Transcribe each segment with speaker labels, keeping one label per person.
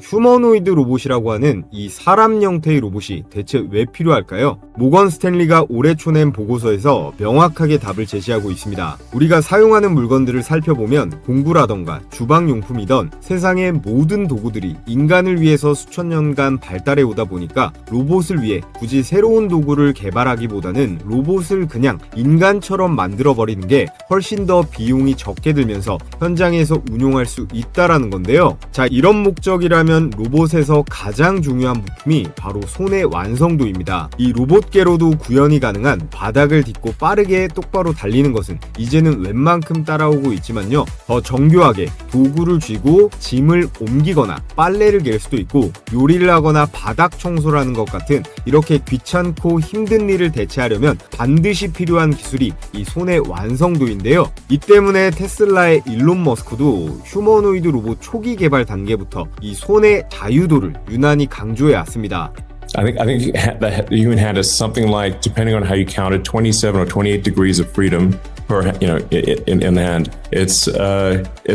Speaker 1: 휴머노이드 로봇이라고 하는 이 사람 형태의 로봇이 대체 왜 필요할까요? 모건 스탠리가 올해 초낸 보고서에서 명확하게 답을 제시하고 있습니다. 우리가 사용하는 물건들을 살펴보면 공구라던가 주방용품이던 세상의 모든 도구들이 인간을 위해서 수천 년간 발달해 오다 보니까 로봇을 위해 굳이 새로운 도구를 개발하기보다는 로봇을 그냥 인간처럼 만들어버리는 게 훨씬 더 비용이 적게 들면서 현장에서 운용할 수 있다라는 건데요. 자, 이런 목적이라면 로봇에서 가장 중요한 부품이 바로 손의 완성도입니다. 이 로봇계로도 구현이 가능한 바닥을 딛고 빠르게 똑바로 달리는 것은 이제는 웬만큼 따라오고 있지만요. 더 정교하게 도구를 쥐고 짐을 옮기거나 빨래를 갤 수도 있고 요리를 하거나 바닥 청소를 하는 것 같은 이렇게 귀찮고 힘든 일을 대체하려면 반드시 필요한 기술이 이 손의 완성도인데요. 이 때문에 테슬라의 일론 머스크도 휴머노이드 로봇 초기 개발 단계부터 이 손의 자유도를 유난히 강조해 왔습니다.
Speaker 2: I think the human hand is something like, depending on how you count it, 27 or 28 degrees of freedom per, in the hand. It's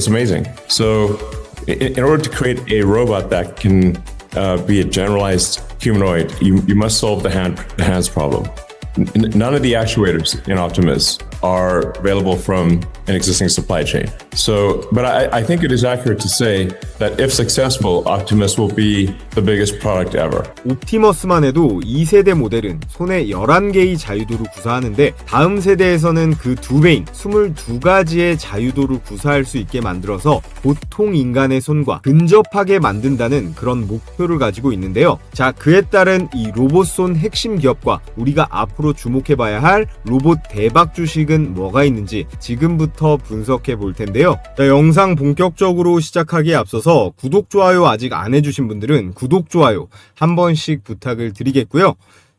Speaker 2: amazing. So, in order to create a robot that can be a generalized humanoid, you must solve the hands problem. None of the actuators in Optimus are available from an existing supply chain. So, but I think it is accurate to say that if successful, Optimus will be the biggest product ever.
Speaker 1: 옵티머스만 해도 2세대 모델은 손에 11개의 자유도를 구사하는데 다음 세대에서는 그 2배인 22가지의 자유도를 구사할 수 있게 만들어서 보통 인간의 손과 근접하게 만든다는 그런 목표를 가지고 있는데요. 자, 그에 따른 이 로봇손 핵심 기업과 우리가 앞으로 주목해봐야 할 로봇 대박 주식은 뭐가 있는지 지금부터 분석해 볼 텐데요. 자, 영상 본격적으로 시작하기에 앞서서 구독, 좋아요 아직 안 해주신 분들은 구독, 좋아요 한 번씩 부탁을 드리겠고요.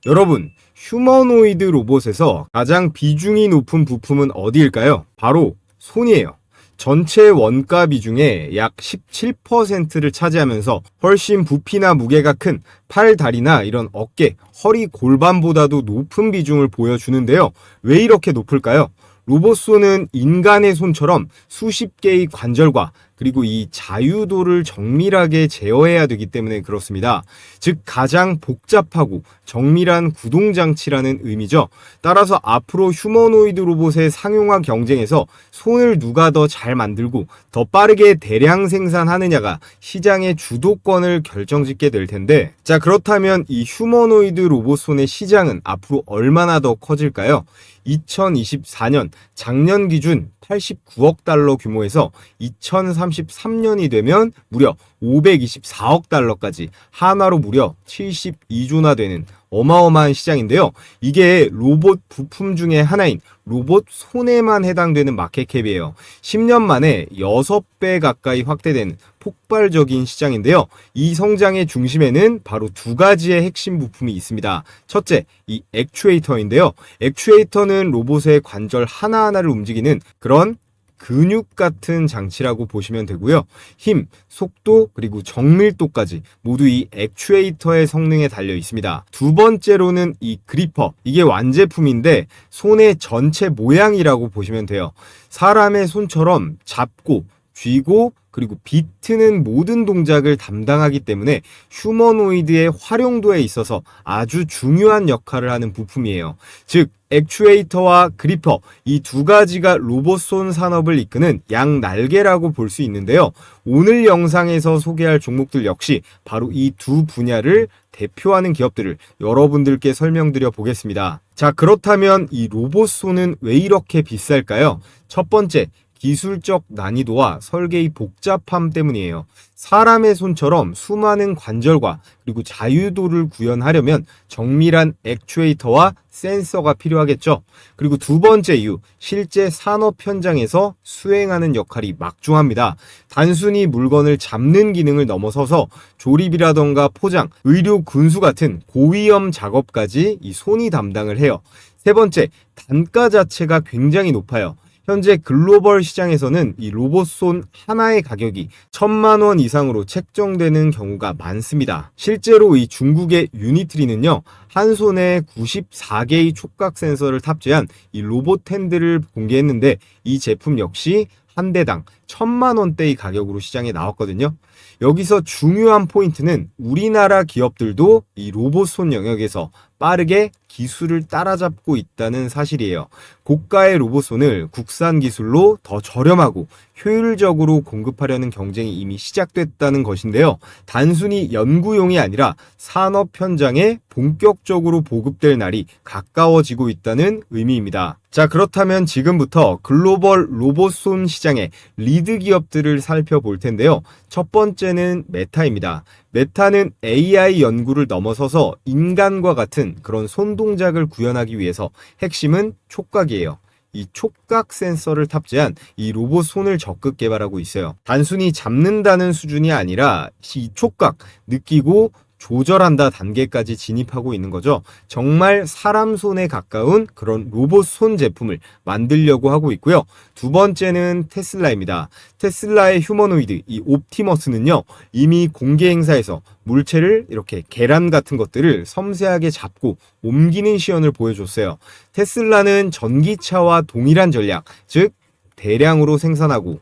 Speaker 1: 여러분, 휴머노이드 로봇에서 가장 비중이 높은 부품은 어디일까요? 바로 손이에요. 전체 원가 비중의 약 17%를 차지하면서 훨씬 부피나 무게가 큰 팔, 다리나 이런 어깨, 허리, 골반보다도 높은 비중을 보여주는데요. 왜 이렇게 높을까요? 로봇손은 인간의 손처럼 수십 개의 관절과 그리고 이 자유도를 정밀하게 제어해야 되기 때문에 그렇습니다. 즉 가장 복잡하고 정밀한 구동장치라는 의미죠. 따라서 앞으로 휴머노이드 로봇의 상용화 경쟁에서 손을 누가 더 잘 만들고 더 빠르게 대량 생산하느냐가 시장의 주도권을 결정짓게 될 텐데, 자, 그렇다면 이 휴머노이드 로봇손의 시장은 앞으로 얼마나 더 커질까요? 2024년 작년 기준 89억 달러 규모에서 2033년이 되면 무려 524억 달러까지 한화로 무려 72조나 되는 어마어마한 시장인데요. 이게 로봇 부품 중에 하나인 로봇 손에만 해당되는 마켓캡이에요. 10년 만에 6배 가까이 확대된 폭발적인 시장인데요. 이 성장의 중심에는 바로 두 가지의 핵심 부품이 있습니다. 첫째, 이 액추에이터인데요. 액추에이터는 로봇의 관절 하나하나를 움직이는 그런 근육 같은 장치라고 보시면 되고요. 힘, 속도, 그리고 정밀도까지 모두 이 액추에이터의 성능에 달려 있습니다. 두 번째로는 이 그리퍼, 이게 완제품인데 손의 전체 모양이라고 보시면 돼요. 사람의 손처럼 잡고 쥐고 그리고 비트는 모든 동작을 담당하기 때문에 휴머노이드의 활용도에 있어서 아주 중요한 역할을 하는 부품이에요. 즉 액추에이터와 그리퍼, 이 두 가지가 로봇손 산업을 이끄는 양날개라고 볼 수 있는데요. 오늘 영상에서 소개할 종목들 역시 바로 이 두 분야를 대표하는 기업들을 여러분들께 설명드려 보겠습니다. 자, 그렇다면 이 로봇손은 왜 이렇게 비쌀까요? 첫 번째, 기술적 난이도와 설계의 복잡함 때문이에요. 사람의 손처럼 수많은 관절과 그리고 자유도를 구현하려면 정밀한 액추에이터와 센서가 필요하겠죠. 그리고 두 번째 이유, 실제 산업 현장에서 수행하는 역할이 막중합니다. 단순히 물건을 잡는 기능을 넘어서서 조립이라던가 포장, 의료 군수 같은 고위험 작업까지 이 손이 담당을 해요. 세 번째, 단가 자체가 굉장히 높아요. 현재 글로벌 시장에서는 이 로봇손 하나의 가격이 1,000만 원 이상으로 책정되는 경우가 많습니다. 실제로 이 중국의 유니트리는요, 한 손에 94개의 촉각 센서를 탑재한 이 로봇 핸들을 공개했는데 이 제품 역시 한 대당 1,000만 원대의 가격으로 시장에 나왔거든요. 여기서 중요한 포인트는 우리나라 기업들도 이 로봇손 영역에서 빠르게 기술을 따라잡고 있다는 사실이에요. 고가의 로봇손을 국산 기술로 더 저렴하고 효율적으로 공급하려는 경쟁이 이미 시작됐다는 것인데요. 단순히 연구용이 아니라 산업 현장에 본격적으로 보급될 날이 가까워지고 있다는 의미입니다. 자, 그렇다면 지금부터 글로벌 로봇손 시장의 리드 기업들을 살펴볼 텐데요. 첫 번째는 메타입니다. 메타는 AI 연구를 넘어서서 인간과 같은 그런 손동작을 구현하기 위해서 핵심은 촉각이에요. 이 촉각 센서를 탑재한 이 로봇 손을 적극 개발하고 있어요. 단순히 잡는다는 수준이 아니라 이 촉각, 느끼고 조절한다 단계까지 진입하고 있는 거죠. 정말 사람 손에 가까운 그런 로봇 손 제품을 만들려고 하고 있고요. 두 번째는 테슬라입니다. 테슬라의 휴머노이드, 이 옵티머스는요, 이미 공개 행사에서 물체를 이렇게 계란 같은 것들을 섬세하게 잡고 옮기는 시연을 보여줬어요. 테슬라는 전기차와 동일한 전략, 즉 대량으로 생산하고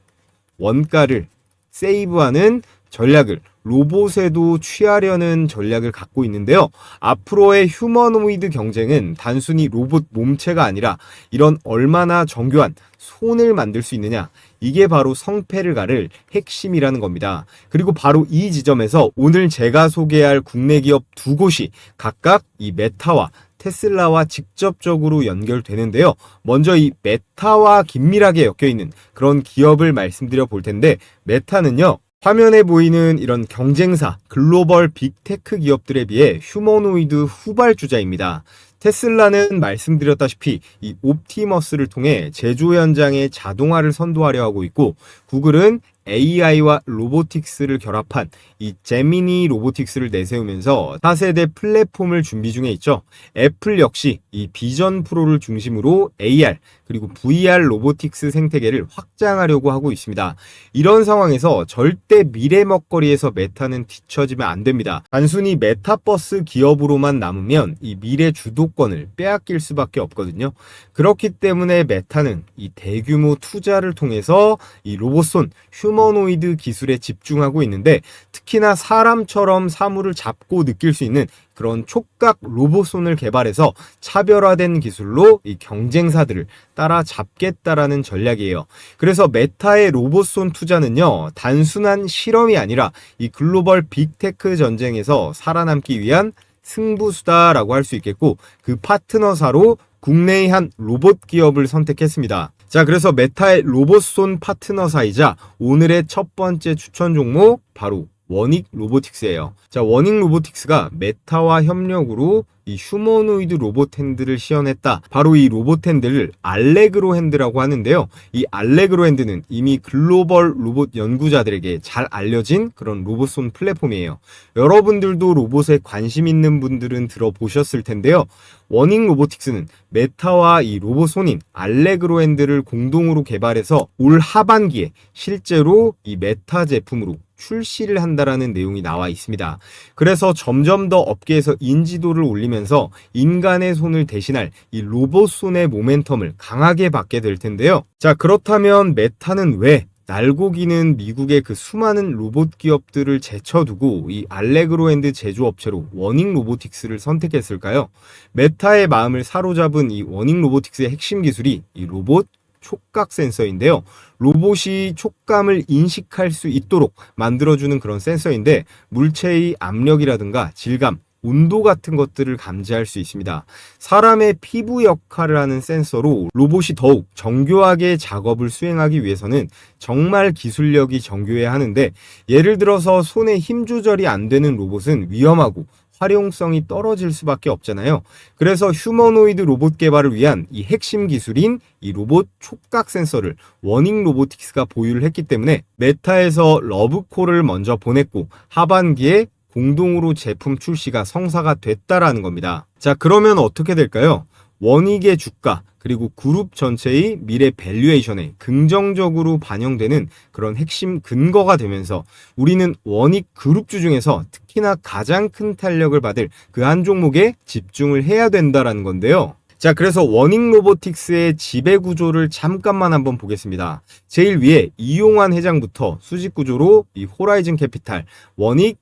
Speaker 1: 원가를 세이브하는 전략을 로봇에도 취하려는 전략을 갖고 있는데요. 앞으로의 휴머노이드 경쟁은 단순히 로봇 몸체가 아니라 이런 얼마나 정교한 손을 만들 수 있느냐, 이게 바로 성패를 가를 핵심이라는 겁니다. 그리고 바로 이 지점에서 오늘 제가 소개할 국내 기업 두 곳이 각각 이 메타와 테슬라와 직접적으로 연결되는데요. 먼저 이 메타와 긴밀하게 엮여있는 그런 기업을 말씀드려 볼 텐데, 메타는요, 화면에 보이는 이런 경쟁사, 글로벌 빅테크 기업들에 비해 휴머노이드 후발주자입니다. 테슬라는 말씀드렸다시피 이 옵티머스를 통해 제조 현장의 자동화를 선도하려 하고 있고, 구글은 AI와 로보틱스를 결합한 이 제미니 로보틱스를 내세우면서 4세대 플랫폼을 준비 중에 있죠. 애플 역시 이 비전 프로를 중심으로 AR 그리고 VR 로보틱스 생태계를 확장하려고 하고 있습니다. 이런 상황에서 절대 미래 먹거리에서 메타는 뒤처지면 안 됩니다. 단순히 메타버스 기업으로만 남으면 이 미래 주도권을 빼앗길 수밖에 없거든요. 그렇기 때문에 메타는 이 대규모 투자를 통해서 이 로봇손, 휴머노이드 기술에 집중하고 있는데, 특히나 사람처럼 사물을 잡고 느낄 수 있는 그런 촉각 로봇손을 개발해서 차별화된 기술로 이 경쟁사들을 따라잡겠다라는 전략이에요. 그래서 메타의 로봇손 투자는요, 단순한 실험이 아니라 이 글로벌 빅테크 전쟁에서 살아남기 위한 승부수다라고 할 수 있겠고, 그 파트너사로 국내의 한 로봇 기업을 선택했습니다. 자, 그래서 메타의 로봇손 파트너사이자 오늘의 첫 번째 추천 종목 바로 워닉 로보틱스예요. 자, 워닉 로보틱스가 메타와 협력으로 이 휴머노이드 로봇 핸들을 시연했다. 바로 이 로봇 핸들을 알레그로 핸드라고 하는데요. 이 알레그로 핸드는 이미 글로벌 로봇 연구자들에게 잘 알려진 그런 로봇손 플랫폼이에요. 여러분들도 로봇에 관심 있는 분들은 들어보셨을 텐데요. 워닝 로보틱스는 메타와 이 로봇손인 알레그로 핸드를 공동으로 개발해서 올 하반기에 실제로 이 메타 제품으로 출시를 한다라는 내용이 나와 있습니다. 그래서 점점 더 업계에서 인지도를 올리면서 인간의 손을 대신할 이 로봇 손의 모멘텀을 강하게 받게 될 텐데요. 자, 그렇다면 메타는 왜 날고기는 미국의 그 수많은 로봇 기업들을 제쳐두고 이 알레그로 핸드 제조업체로 워닝 로보틱스를 선택했을까요? 메타의 마음을 사로잡은 이 워닝 로보틱스의 핵심 기술이 이 로봇 촉각 센서인데요. 로봇이 촉감을 인식할 수 있도록 만들어주는 그런 센서인데, 물체의 압력이라든가 질감, 온도 같은 것들을 감지할 수 있습니다. 사람의 피부 역할을 하는 센서로 로봇이 더욱 정교하게 작업을 수행하기 위해서는 정말 기술력이 정교해야 하는데, 예를 들어서 손에 힘 조절이 안 되는 로봇은 위험하고 활용성이 떨어질 수밖에 없잖아요. 그래서 휴머노이드 로봇 개발을 위한 이 핵심 기술인 이 로봇 촉각 센서를 워닝 로보틱스가 보유를 했기 때문에 메타에서 러브콜을 먼저 보냈고, 하반기에 공동으로 제품 출시가 성사가 됐다라는 겁니다. 자, 그러면 어떻게 될까요? 워닉의 주가 그리고 그룹 전체의 미래 밸류에이션에 긍정적으로 반영되는 그런 핵심 근거가 되면서 우리는 워닉 그룹주 중에서 특히나 가장 큰 탄력을 받을 그 한 종목에 집중을 해야 된다라는 건데요. 자, 그래서 워닝 로보틱스의 지배 구조를 잠깐만 한번 보겠습니다. 제일 위에 이용환 회장부터 수직 구조로 이 호라이즌 캐피탈, 워닉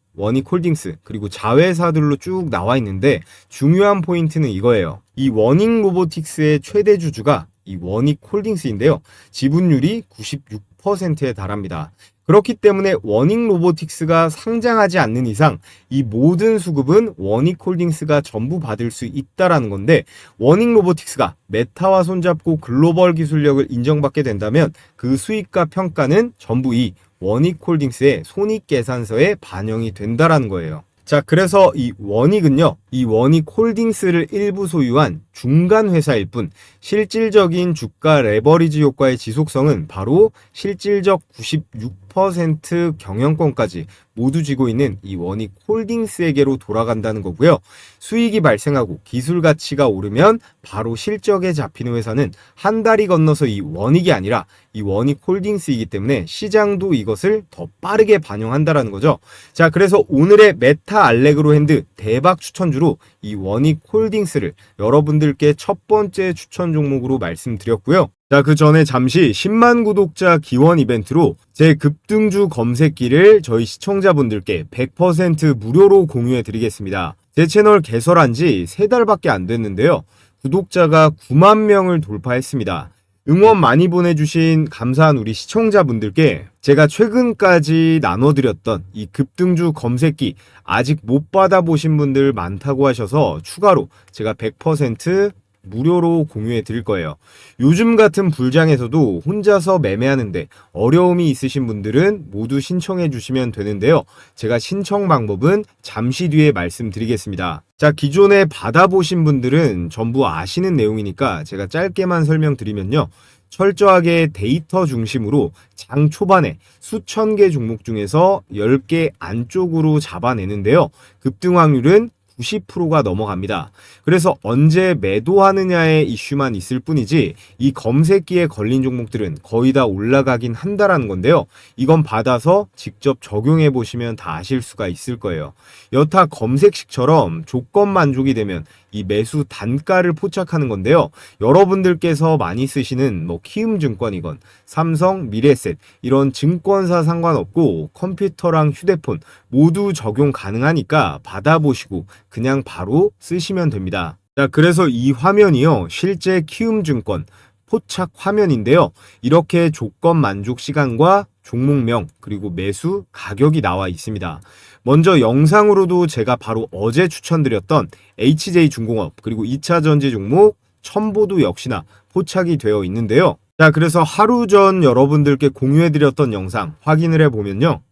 Speaker 1: 홀딩스, 그리고 자회사들로 쭉 나와 있는데 중요한 포인트는 이거예요. 이 워닝 로보틱스의 최대 주주가 이 워닉 홀딩스인데요. 지분율이 96%에 달합니다. 그렇기 때문에 워닝 로보틱스가 상장하지 않는 이상 이 모든 수급은 워닉 홀딩스가 전부 받을 수 있다라는 건데, 워닝 로보틱스가 메타와 손잡고 글로벌 기술력을 인정받게 된다면 그 수익과 평가는 전부 이 워닉 홀딩스의 손익계산서에 반영이 된다라는 거예요. 자, 그래서 이 워닉은요, 이 워닉 홀딩스를 일부 소유한 중간 회사일 뿐 실질적인 주가 레버리지 효과의 지속성은 바로 실질적 96% 경영권까지 모두 쥐고 있는 이 워닉 홀딩스에게로 돌아간다는 거고요. 수익이 발생하고 기술 가치가 오르면 바로 실적에 잡히는 회사는 한 달이 건너서 이 워닉이 아니라 이 워닉 홀딩스이기 때문에 시장도 이것을 더 빠르게 반영한다라는 거죠. 자, 그래서 오늘의 메타 알레그로 핸드 대박 추천주로 이 워닉 홀딩스를 여러분들께 첫 번째 추천 종목으로 말씀드렸고요. 자, 그 전에 잠시 10만 구독자 기원 이벤트로 제 급등주 검색기를 저희 시청자분들께 100% 무료로 공유해 드리겠습니다. 제 채널 개설한 지 3달밖에 안 됐는데요. 구독자가 9만 명을 돌파했습니다. 응원 많이 보내주신 감사한 우리 시청자분들께 제가 최근까지 나눠드렸던 이 급등주 검색기 아직 못 받아보신 분들 많다고 하셔서 추가로 제가 100% 무료로 공유해 드릴 거예요. 요즘 같은 불장에서도 혼자서 매매하는데 어려움이 있으신 분들은 모두 신청해 주시면 되는데요. 제가 신청 방법은 잠시 뒤에 말씀드리겠습니다. 자, 기존에 받아보신 분들은 전부 아시는 내용이니까 제가 짧게만 설명드리면요. 철저하게 데이터 중심으로 장 초반에 수천 개 종목 중에서 10개 안쪽으로 잡아내는데요. 급등 확률은 90%가 넘어갑니다. 그래서 언제 매도하느냐의 이슈만 있을 뿐이지 이 검색기에 걸린 종목들은 거의 다 올라가긴 한다라는 건데요. 이건 받아서 직접 적용해 보시면 다 아실 수가 있을 거예요. 여타 검색식처럼 조건 만족이 되면 이 매수 단가를 포착하는 건데요. 여러분들께서 많이 쓰시는 뭐 키움증권이건 삼성, 미래에셋 이런 증권사 상관없고 컴퓨터랑 휴대폰 모두 적용 가능하니까 받아보시고 그냥 바로 쓰시면 됩니다. 자, 그래서 이 화면이요, 실제 키움증권 포착 화면인데요. 이렇게 조건 만족 시간과 종목명 그리고 매수 가격이 나와 있습니다. 먼저 영상으로도 제가 바로 어제 추천드렸던 HJ중공업 그리고 2차 전지 종목 첨보도 역시나 포착이 되어 있는데요. 자, 그래서 하루 전 여러분들께 공유해드렸던 영상 확인을 해보면요.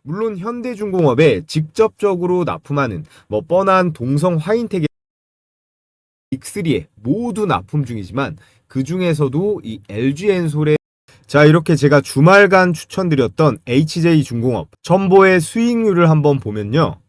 Speaker 1: 물론 현대중공업에 직접적으로 납품하는 뭐 뻔한 동성 화인텍 빅3에 모두 납품 중이지만 그 중에서도 이 LG엔솔의 자, 이렇게 제가 주말간 추천드렸던 HJ중공업 첨보의 수익률을 한번 보면요.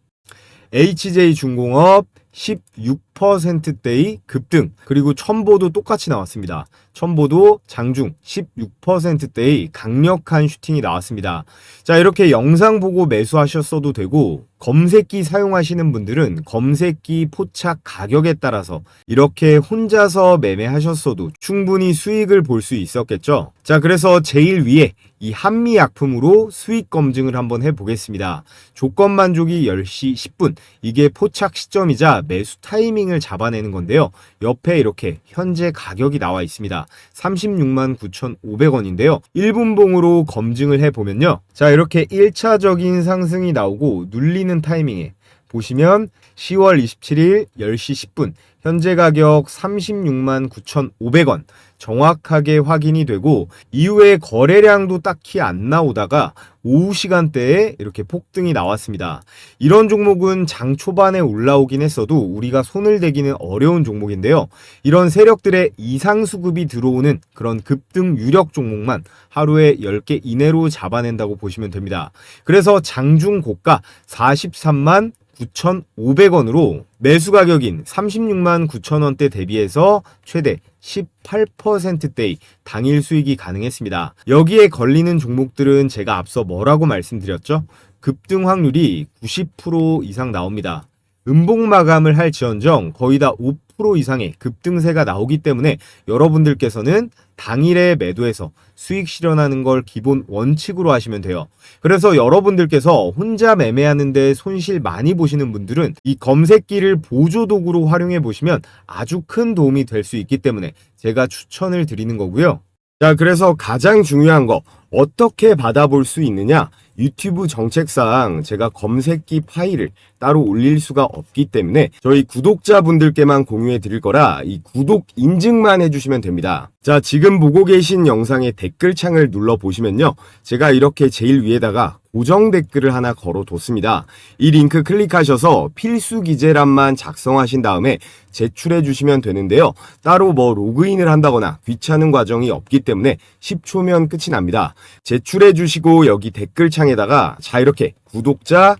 Speaker 1: HJ중공업 16%대의 급등, 그리고 첨보도 똑같이 나왔습니다. 첨보도 장중 16%대의 강력한 슈팅이 나왔습니다. 자, 이렇게 영상 보고 매수하셨어도 되고 검색기 사용하시는 분들은 검색기 포착 가격에 따라서 이렇게 혼자서 매매하셨어도 충분히 수익을 볼 수 있었겠죠. 자, 그래서 제일 위에 이 한미약품으로 수익 검증을 한번 해보겠습니다. 조건 만족이 10시 10분, 이게 포착 시점이자 매수 타이밍을 잡아내는 건데요. 옆에 이렇게 현재 가격이 나와 있습니다. 36만 9,500원인데요. 1분봉으로 검증을 해보면요. 자, 이렇게 1차적인 상승이 나오고 눌리는 타이밍에 보시면 10월 27일 10시 10분 현재 가격 36만 9,500원 정확하게 확인이 되고 이후에 거래량도 딱히 안 나오다가 오후 시간대에 이렇게 폭등이 나왔습니다. 이런 종목은 장 초반에 올라오긴 했어도 우리가 손을 대기는 어려운 종목인데요. 이런 세력들의 이상 수급이 들어오는 그런 급등 유력 종목만 하루에 10개 이내로 잡아낸다고 보시면 됩니다. 그래서 장중 고가 43만 9,500원으로 매수 가격인 36만 9천원대 대비해서 최대 18%대의 당일 수익이 가능했습니다. 여기에 걸리는 종목들은 제가 앞서 뭐라고 말씀드렸죠? 급등 확률이 90% 이상 나옵니다. 음봉 마감을 할지언정 거의 다 5% 이상의 급등세가 나오기 때문에 여러분들께서는 당일에 매도해서 수익 실현하는 걸 기본 원칙으로 하시면 돼요. 그래서 여러분들께서 혼자 매매하는데 손실 많이 보시는 분들은 이 검색기를 보조도구로 활용해 보시면 아주 큰 도움이 될 수 있기 때문에 제가 추천을 드리는 거고요. 자, 그래서 가장 중요한 거 어떻게 받아볼 수 있느냐? 유튜브 정책상 제가 검색기 파일을 따로 올릴 수가 없기 때문에 저희 구독자분들께만 공유해 드릴 거라 이 구독 인증만 해주시면 됩니다. 자, 지금 보고 계신 영상의 댓글창을 눌러 보시면요, 제가 이렇게 제일 위에다가 고정 댓글을 하나 걸어뒀습니다. 이 링크 클릭하셔서 필수 기재란만 작성하신 다음에 제출해 주시면 되는데요. 따로 뭐 로그인을 한다거나 귀찮은 과정이 없기 때문에 10초면 끝이 납니다. 제출해 주시고 여기 댓글창에다가 자, 이렇게 구독자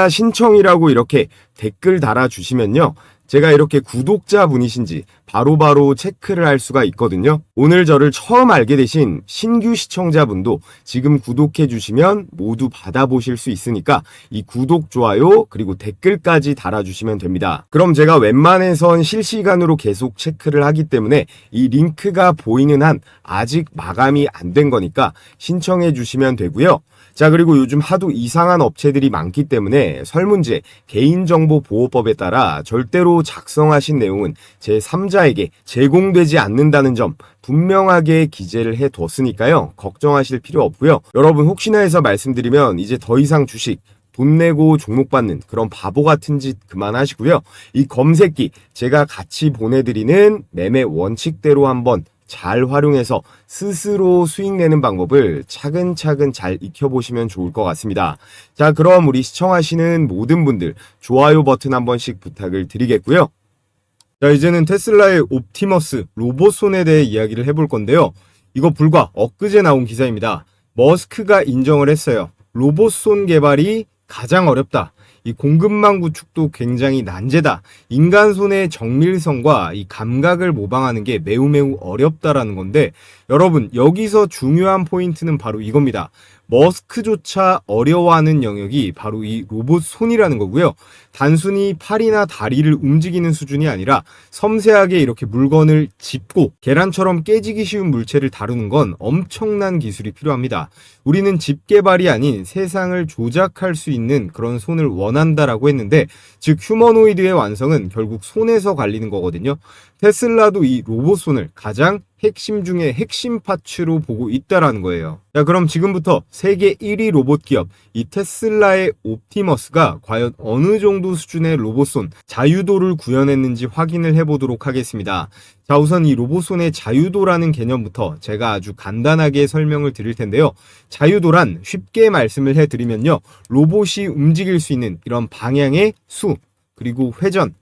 Speaker 1: 신청이라고 이렇게 댓글 달아주시면요, 제가 이렇게 구독자분이신지 바로바로 체크를 할 수가 있거든요. 오늘 저를 처음 알게 되신 신규 시청자분도 지금 구독해 주시면 모두 받아보실 수 있으니까 이 구독, 좋아요, 그리고 댓글까지 달아주시면 됩니다. 그럼 제가 웬만해선 실시간으로 계속 체크를 하기 때문에 이 링크가 보이는 한 아직 마감이 안 된 거니까 신청해 주시면 되고요. 자, 그리고 요즘 하도 이상한 업체들이 많기 때문에 설문지에 개인정보보호법에 따라 절대로 작성하신 내용은 제3자에게 제공되지 않는다는 점 분명하게 기재를 해 두었으니까요, 걱정하실 필요 없고요. 여러분, 혹시나 해서 말씀드리면 이제 더 이상 주식 돈 내고 종목 받는 그런 바보 같은 짓 그만하시고요. 이 검색기 제가 같이 보내드리는 매매 원칙대로 한번 잘 활용해서 스스로 수익 내는 방법을 차근차근 잘 익혀보시면 좋을 것 같습니다. 자, 그럼 우리 시청하시는 모든 분들 좋아요 버튼 한 번씩 부탁을 드리겠고요. 자, 이제는 테슬라의 옵티머스 로봇손에 대해 이야기를 해볼 건데요. 이거 불과 엊그제 나온 기사입니다. 머스크가 인정을 했어요. 로봇손 개발이 가장 어렵다. 이 공급망 구축도 굉장히 난제다. 인간 손의 정밀성과 이 감각을 모방하는 게 매우 어렵다라는 건데, 여러분, 여기서 중요한 포인트는 바로 이겁니다. 머스크조차 어려워하는 영역이 바로 이 로봇 손이라는 거고요. 단순히 팔이나 다리를 움직이는 수준이 아니라 섬세하게 이렇게 물건을 짚고 계란처럼 깨지기 쉬운 물체를 다루는 건 엄청난 기술이 필요합니다. 우리는 집 개발이 아닌 세상을 조작할 수 있는 그런 손을 원한다라고 했는데, 즉 휴머노이드의 완성은 결국 손에서 갈리는 거거든요. 테슬라도 이 로봇 손을 가장 핵심 중에 핵심 파츠로 보고 있다라는 거예요. 자, 그럼 지금부터 세계 1위 로봇 기업 이 테슬라의 옵티머스가 과연 어느 정도 수준의 로봇손 자유도를 구현했는지 확인을 해보도록 하겠습니다. 자, 우선 이 로봇손의 자유도라는 개념부터 제가 아주 간단하게 설명을 드릴 텐데요. 자유도란 쉽게 말씀을 해드리면요, 로봇이 움직일 수 있는 이런 방향의 수, 그리고 회전,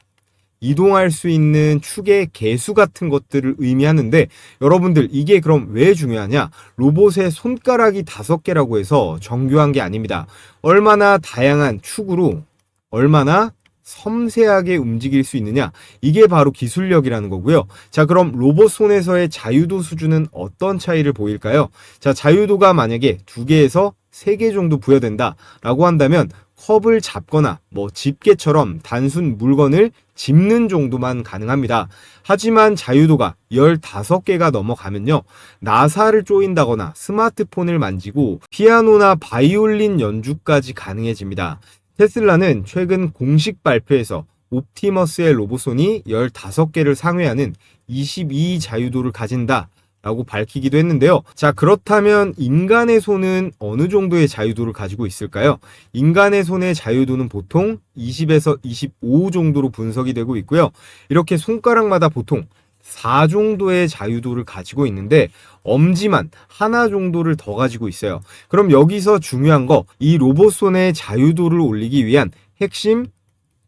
Speaker 1: 이동할 수 있는 축의 개수 같은 것들을 의미하는데, 여러분들 이게 그럼 왜 중요하냐? 로봇의 손가락이 5개라고 해서 정교한 게 아닙니다. 얼마나 다양한 축으로 얼마나 섬세하게 움직일 수 있느냐, 이게 바로 기술력이라는 거고요. 자, 그럼 로봇 손에서의 자유도 수준은 어떤 차이를 보일까요? 자, 자유도가 만약에 2개에서 3개 정도 부여된다 라고 한다면 컵을 잡거나 뭐 집게처럼 단순 물건을 짚는 정도만 가능합니다. 하지만 자유도가 15개가 넘어가면요, 나사를 조인다거나 스마트폰을 만지고 피아노나 바이올린 연주까지 가능해집니다. 테슬라는 최근 공식 발표에서 옵티머스의 로봇손이 15개를 상회하는 22 자유도를 가진다 라고 밝히기도 했는데요. 자, 그렇다면 인간의 손은 어느 정도의 자유도를 가지고 있을까요? 인간의 손의 자유도는 보통 20에서 25 정도로 분석이 되고 있고요. 이렇게 손가락마다 보통 4 정도의 자유도를 가지고 있는데 엄지만 하나 정도를 더 가지고 있어요. 그럼 여기서 중요한 거, 이 로봇손의 자유도를 올리기 위한 핵심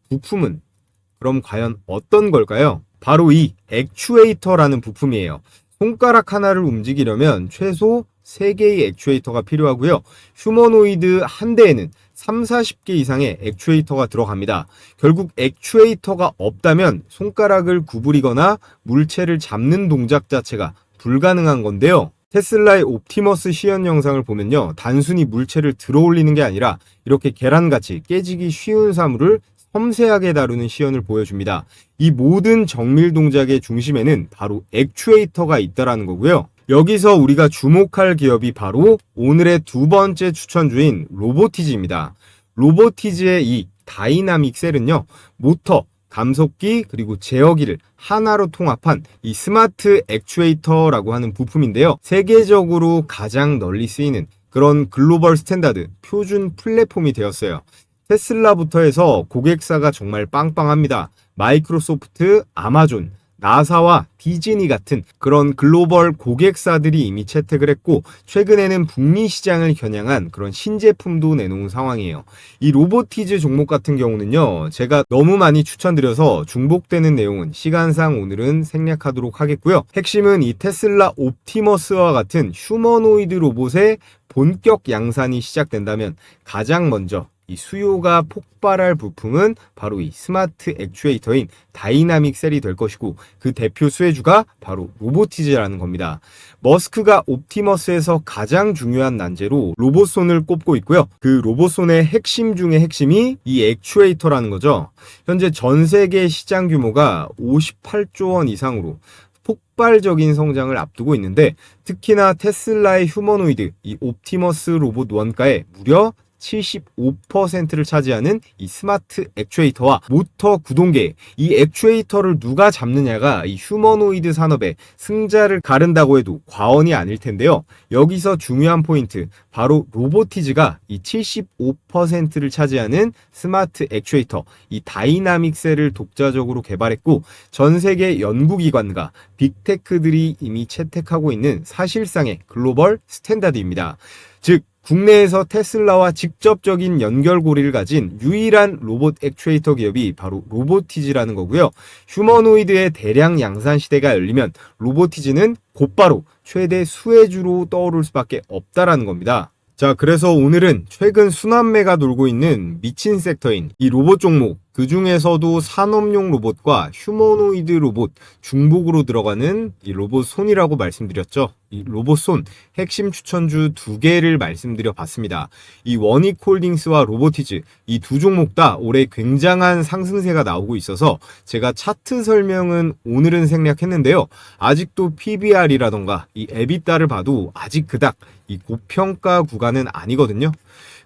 Speaker 1: 부품은 그럼 과연 어떤 걸까요? 바로 이 액추에이터라는 부품이에요. 손가락 하나를 움직이려면 최소 3개의 액추에이터가 필요하고요. 휴머노이드 한 대에는 30-40개 이상의 액추에이터가 들어갑니다. 결국 액추에이터가 없다면 손가락을 구부리거나 물체를 잡는 동작 자체가 불가능한 건데요. 테슬라의 옵티머스 시연 영상을 보면요, 단순히 물체를 들어 올리는 게 아니라 이렇게 계란같이 깨지기 쉬운 사물을 섬세하게 다루는 시연을 보여줍니다. 이 모든 정밀 동작의 중심에는 바로 액추에이터가 있다라는 거고요. 여기서 우리가 주목할 기업이 바로 오늘의 두 번째 추천주인 로보티즈입니다. 로보티즈의 이 다이나믹 셀은요, 모터, 감속기 그리고 제어기를 하나로 통합한 이 스마트 액추에이터라고 하는 부품인데요. 세계적으로 가장 널리 쓰이는 그런 글로벌 스탠다드, 표준 플랫폼이 되었어요. 테슬라부터 해서 고객사가 정말 빵빵합니다. 마이크로소프트, 아마존, 나사와 디즈니 같은 그런 글로벌 고객사들이 이미 채택을 했고, 최근에는 북미 시장을 겨냥한 그런 신제품도 내놓은 상황이에요. 이 로보티즈 종목 같은 경우는요, 제가 너무 많이 추천드려서 중복되는 내용은 시간상 오늘은 생략하도록 하겠고요. 핵심은 이 테슬라 옵티머스와 같은 휴머노이드 로봇의 본격 양산이 시작된다면 가장 먼저 이 수요가 폭발할 부품은 바로 이 스마트 액추에이터인 다이나믹 셀이 될 것이고, 그 대표 수혜주가 바로 로보티즈라는 겁니다. 머스크가 옵티머스에서 가장 중요한 난제로 로봇손을 꼽고 있고요. 그 로봇손의 핵심 중의 핵심이 이 액추에이터라는 거죠. 현재 전 세계 시장 규모가 58조 원 이상으로 폭발적인 성장을 앞두고 있는데, 특히나 테슬라의 휴머노이드 이 옵티머스 로봇 원가에 무려 75%를 차지하는 이 스마트 액추에이터와 모터 구동계, 이 액추에이터를 누가 잡느냐가 이 휴머노이드 산업의 승자를 가른다고 해도 과언이 아닐 텐데요. 여기서 중요한 포인트, 바로 로보티즈가 이 75%를 차지하는 스마트 액추에이터, 이 다이나믹 셀을 독자적으로 개발했고, 전 세계 연구기관과 빅테크들이 이미 채택하고 있는 사실상의 글로벌 스탠다드입니다. 즉, 국내에서 테슬라와 직접적인 연결고리를 가진 유일한 로봇 액추에이터 기업이 바로 로보티즈라는 거고요. 휴머노이드의 대량 양산 시대가 열리면 로보티즈는 곧바로 최대 수혜주로 떠오를 수밖에 없다라는 겁니다. 자, 그래서 오늘은 최근 순환매가 돌고 있는 미친 섹터인 이 로봇 종목, 그 중에서도 산업용 로봇과 휴머노이드 로봇 중복으로 들어가는 이 로봇 손이라고 말씀드렸죠. 이 로봇 손 핵심 추천주 두 개를 말씀드려 봤습니다. 이 원익홀딩스와 로보티즈, 이 두 종목 다 올해 굉장한 상승세가 나오고 있어서 제가 차트 설명은 오늘은 생략했는데요. 아직도 PBR이라던가 이 에비타를 봐도 아직 그닥 이 고평가 구간은 아니거든요.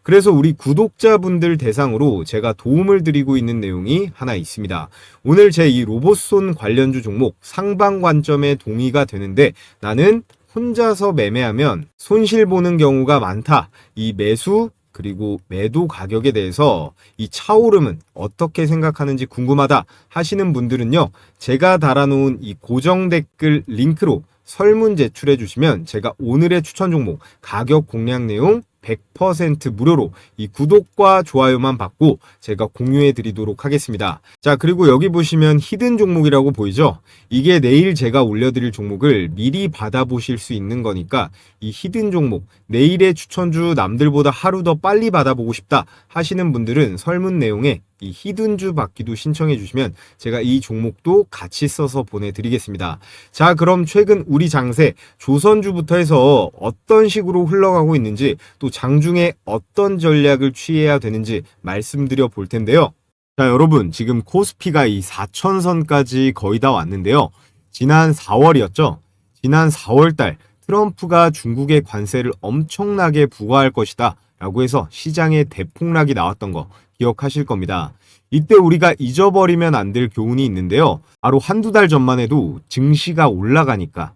Speaker 1: 그래서 우리 구독자분들 대상으로 제가 도움을 드리고 있는 내용이 하나 있습니다. 오늘 제 이 로봇손 관련주 종목 상방 관점에 동의가 되는데 나는 혼자서 매매하면 손실 보는 경우가 많다. 이 매수 그리고 매도 가격에 대해서 이 차오름은 어떻게 생각하는지 궁금하다 하시는 분들은요, 제가 달아놓은 이 고정 댓글 링크로 설문 제출해 주시면 제가 오늘의 추천 종목 가격 공략 내용 100% 무료로 이 구독과 좋아요만 받고 제가 공유해 드리도록 하겠습니다. 자, 그리고 여기 보시면 히든 종목이라고 보이죠? 이게 내일 제가 올려드릴 종목을 미리 받아보실 수 있는 거니까 이 히든 종목, 내일의 추천주 남들보다 하루 더 빨리 받아보고 싶다 하시는 분들은 설문 내용에 이 히든주 받기도 신청해 주시면 제가 이 종목도 같이 써서 보내드리겠습니다. 자, 그럼 최근 우리 장세 조선주부터 해서 어떤 식으로 흘러가고 있는지, 또 장중에 어떤 전략을 취해야 되는지 말씀드려 볼 텐데요. 자, 여러분, 지금 코스피가 이 4천선까지 거의 다 왔는데요. 지난 4월이었죠. 지난 4월달 트럼프가 중국의 관세를 엄청나게 부과할 것이다 라고 해서 시장에 대폭락이 나왔던 거 기억하실 겁니다. 이때 우리가 잊어버리면 안 될 교훈이 있는데요. 바로 한두 달 전만 해도 증시가 올라가니까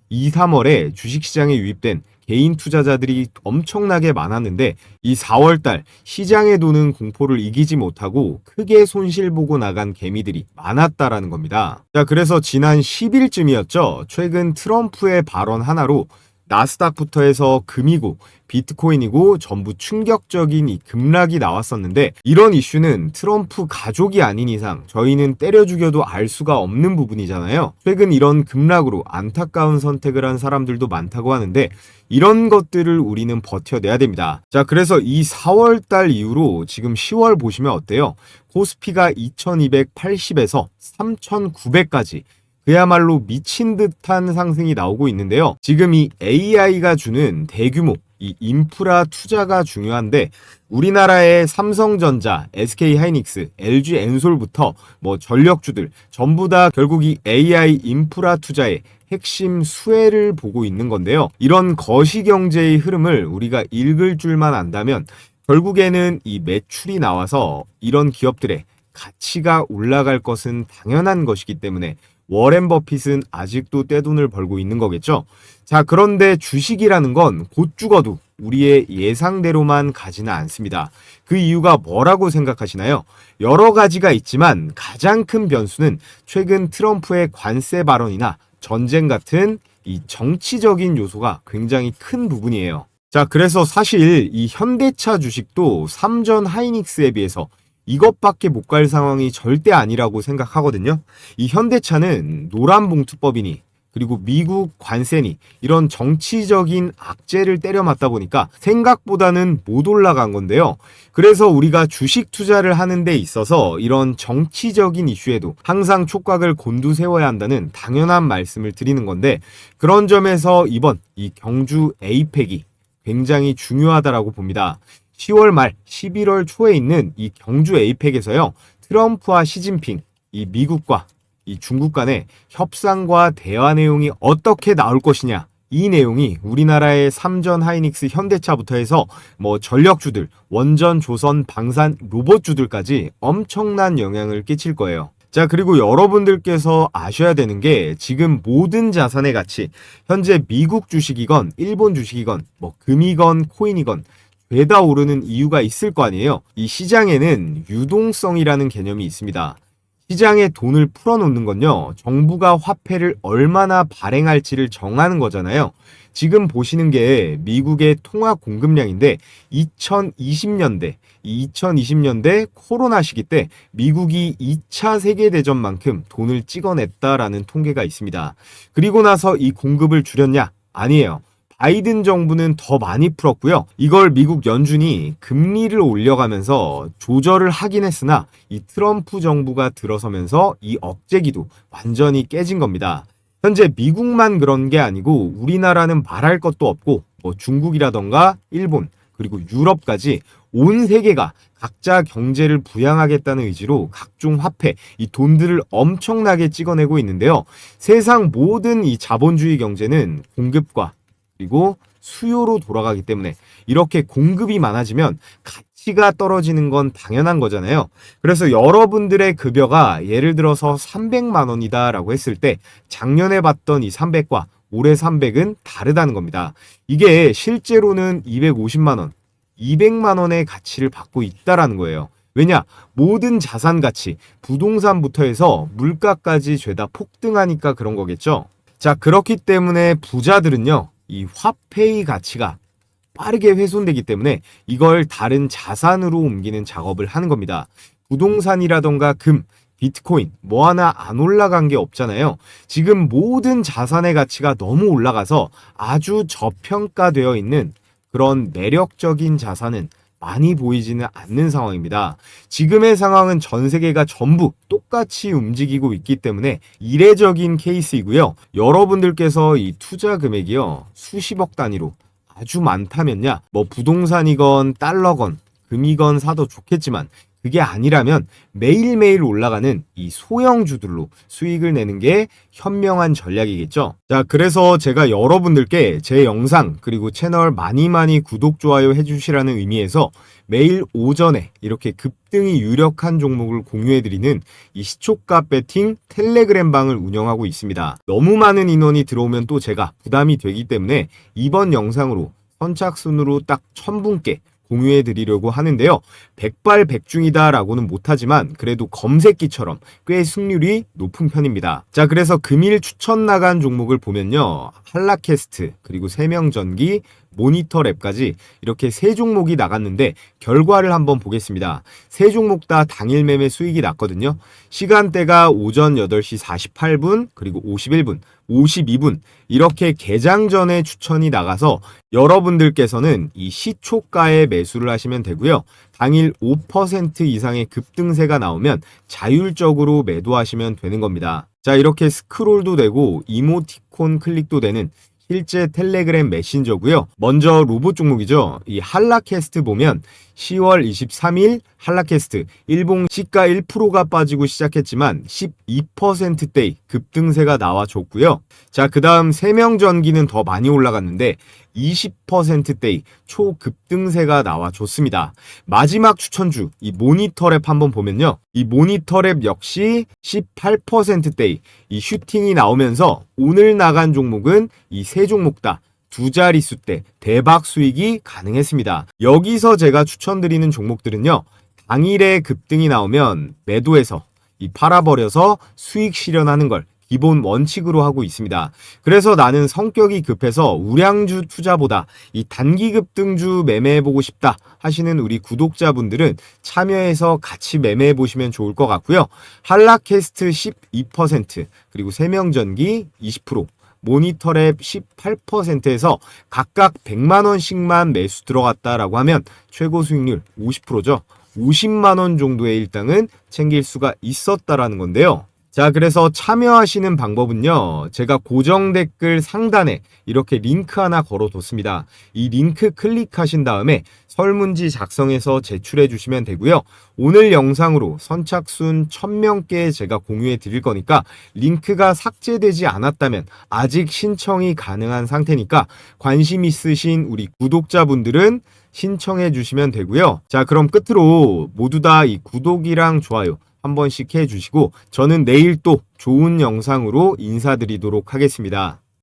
Speaker 1: 2, 3월에 주식시장에 유입된 개인 투자자들이 엄청나게 많았는데, 이 4월달 시장에 도는 공포를 이기지 못하고 크게 손실 보고 나간 개미들이 많았다라는 겁니다. 자, 그래서 지난 10일쯤이었죠. 최근 트럼프의 발언 하나로 나스닥부터 해서 금이고 비트코인이고 전부 충격적인 이 급락이 나왔었는데, 이런 이슈는 트럼프 가족이 아닌 이상 저희는 때려 죽여도 알 수가 없는 부분이잖아요. 최근 이런 급락으로 안타까운 선택을 한 사람들도 많다고 하는데, 이런 것들을 우리는 버텨내야 됩니다. 자, 그래서 이 4월달 이후로 지금 10월 보시면 어때요? 코스피가 2280에서 3900까지 그야말로 미친 듯한 상승이 나오고 있는데요. 지금 이 AI가 주는 대규모 이 인프라 투자가 중요한데 우리나라의 삼성전자, SK하이닉스, LG엔솔부터 뭐 전력주들 전부 다 결국 이 AI 인프라 투자에 핵심 수혜를 보고 있는 건데요. 이런 거시경제의 흐름을 우리가 읽을 줄만 안다면 결국에는 이 매출이 나와서 이런 기업들의 가치가 올라갈 것은 당연한 것이기 때문에 워렌 버핏은 아직도 떼돈을 벌고 있는 거겠죠. 자, 그런데 주식이라는 건 곧 죽어도 우리의 예상대로만 가지는 않습니다. 그 이유가 뭐라고 생각하시나요? 여러 가지가 있지만 가장 큰 변수는 최근 트럼프의 관세 발언이나 전쟁 같은 이 정치적인 요소가 굉장히 큰 부분이에요. 자, 그래서 사실 이 현대차 주식도 삼전 하이닉스에 비해서 이것밖에 못 갈 상황이 절대 아니라고 생각하거든요. 이 현대차는 노란봉투법이니 그리고 미국 관세니 이런 정치적인 악재를 때려 맞다 보니까 생각보다는 못 올라간 건데요. 그래서 우리가 주식 투자를 하는 데 있어서 이런 정치적인 이슈에도 항상 촉각을 곤두세워야 한다는 당연한 말씀을 드리는 건데, 그런 점에서 이번 이 경주 에이펙이 굉장히 중요하다라고 봅니다. 10월 말 11월 초에 있는 이 경주 에이펙에서요, 트럼프와 시진핑, 이 미국과 이 중국 간의 협상과 대화 내용이 어떻게 나올 것이냐, 이 내용이 우리나라의 삼전 하이닉스 현대차부터 해서 뭐 전력주들, 원전, 조선, 방산, 로봇주들까지 엄청난 영향을 끼칠 거예요. 자, 그리고 여러분들께서 아셔야 되는 게 지금 모든 자산의 가치, 현재 미국 주식이건 일본 주식이건 뭐 금이건 코인이건 죄다 오르는 이유가 있을 거 아니에요. 이 시장에는 유동성이라는 개념이 있습니다. 시장에 돈을 풀어놓는 건요, 정부가 화폐를 얼마나 발행할지를 정하는 거잖아요. 지금 보시는 게 미국의 통화 공급량인데 2020년대 코로나 시기 때 미국이 2차 세계대전만큼 돈을 찍어냈다라는 통계가 있습니다. 그리고 나서 이 공급을 줄였냐? 아니에요. 바이든 정부는 더 많이 풀었고요. 이걸 미국 연준이 금리를 올려가면서 조절을 하긴 했으나 이 트럼프 정부가 들어서면서 이 억제기도 완전히 깨진 겁니다. 현재 미국만 그런 게 아니고 우리나라는 말할 것도 없고 뭐 중국이라던가 일본 그리고 유럽까지 온 세계가 각자 경제를 부양하겠다는 의지로 각종 화폐, 이 돈들을 엄청나게 찍어내고 있는데요. 세상 모든 이 자본주의 경제는 공급과 그리고 수요로 돌아가기 때문에 이렇게 공급이 많아지면 가치가 떨어지는 건 당연한 거잖아요. 그래서 여러분들의 급여가 예를 들어서 300만 원이다 라고 했을 때 작년에 봤던 이 300과 올해 300은 다르다는 겁니다. 이게 실제로는 250만 원, 200만 원의 가치를 받고 있다라는 거예요. 왜냐? 모든 자산 가치, 부동산부터 해서 물가까지 죄다 폭등하니까 그런 거겠죠. 자, 그렇기 때문에 부자들은요, 이 화폐의 가치가 빠르게 훼손되기 때문에 이걸 다른 자산으로 옮기는 작업을 하는 겁니다. 부동산이라던가 금, 비트코인 뭐 하나 안 올라간 게 없잖아요. 지금 모든 자산의 가치가 너무 올라가서 아주 저평가되어 있는 그런 매력적인 자산은 많이 보이지는 않는 상황입니다. 지금의 상황은 전 세계가 전부 똑같이 움직이고 있기 때문에 이례적인 케이스이고요. 여러분들께서 이 투자 금액이요, 수십억 단위로 아주 많다면야 뭐 부동산이건 달러건 금이건 사도 좋겠지만 그게 아니라면 매일매일 올라가는 이 소형주들로 수익을 내는 게 현명한 전략이겠죠. 자, 그래서 제가 여러분들께 제 영상 그리고 채널 많이 구독, 좋아요 해주시라는 의미에서 매일 오전에 이렇게 급등이 유력한 종목을 공유해드리는 이 시초가 배팅 텔레그램 방을 운영하고 있습니다. 너무 많은 인원이 들어오면 또 제가 부담이 되기 때문에 이번 영상으로 선착순으로 딱 1000분께 공유해 드리려고 하는데요. 백발백중이다 라고는 못하지만 그래도 검색기처럼 꽤 승률이 높은 편입니다. 자, 그래서 금일 추천 나간 종목을 보면요, 한라캐스트 그리고 세명전기, 모니터랩까지 이렇게 세 종목이 나갔는데 결과를 한번 보겠습니다. 세 종목 다 당일 매매 수익이 났거든요. 시간대가 오전 8시 48분 그리고 51분 52분 이렇게 개장 전에 추천이 나가서 여러분들께서는 이 시초가에 매수를 하시면 되고요. 당일 5% 이상의 급등세가 나오면 자율적으로 매도하시면 되는 겁니다. 자, 이렇게 스크롤도 되고 이모티콘 클릭도 되는 실제 텔레그램 메신저고요. 먼저 로봇 종목이죠. 이 한라캐스트 보면 10월 23일 한라캐스트 일봉 시가 1%가 빠지고 시작했지만 12%대의 급등세가 나와줬고요. 자, 그 다음 세명전기는 더 많이 올라갔는데 20%대의 초급등세가 나와줬습니다. 마지막 추천주 이 모니터랩 한번 보면요. 이 모니터랩 역시 18%대의 이 슈팅이 나오면서 오늘 나간 종목은 이 세 종목 다 두 자릿수대 대박 수익이 가능했습니다. 여기서 제가 추천드리는 종목들은요. 당일에 급등이 나오면 매도해서 이 팔아버려서 수익 실현하는 걸 기본 원칙으로 하고 있습니다. 그래서 나는 성격이 급해서 우량주 투자보다 이 단기 급등주 매매해보고 싶다 하시는 우리 구독자분들은 참여해서 같이 매매해보시면 좋을 것 같고요. 한라캐스트 12% 그리고 세명전기 20% 모니터랩 18%에서 각각 100만원씩만 매수 들어갔다라고 하면 최고 수익률 50%죠. 50만원 정도의 일당은 챙길 수가 있었다라는 건데요. 자, 그래서 참여하시는 방법은요. 제가 고정 댓글 상단에 이렇게 링크 하나 걸어뒀습니다. 이 링크 클릭하신 다음에 설문지 작성해서 제출해 주시면 되고요. 오늘 영상으로 선착순 1000명께 제가 공유해 드릴 거니까 링크가 삭제되지 않았다면 아직 신청이 가능한 상태니까 관심 있으신 우리 구독자분들은 신청해 주시면 되고요. 자, 그럼 끝으로 모두 다 이 구독이랑 좋아요 한 번씩 해주시고 저는 내일 또 좋은 영상으로 인사드리도록 하겠습니다.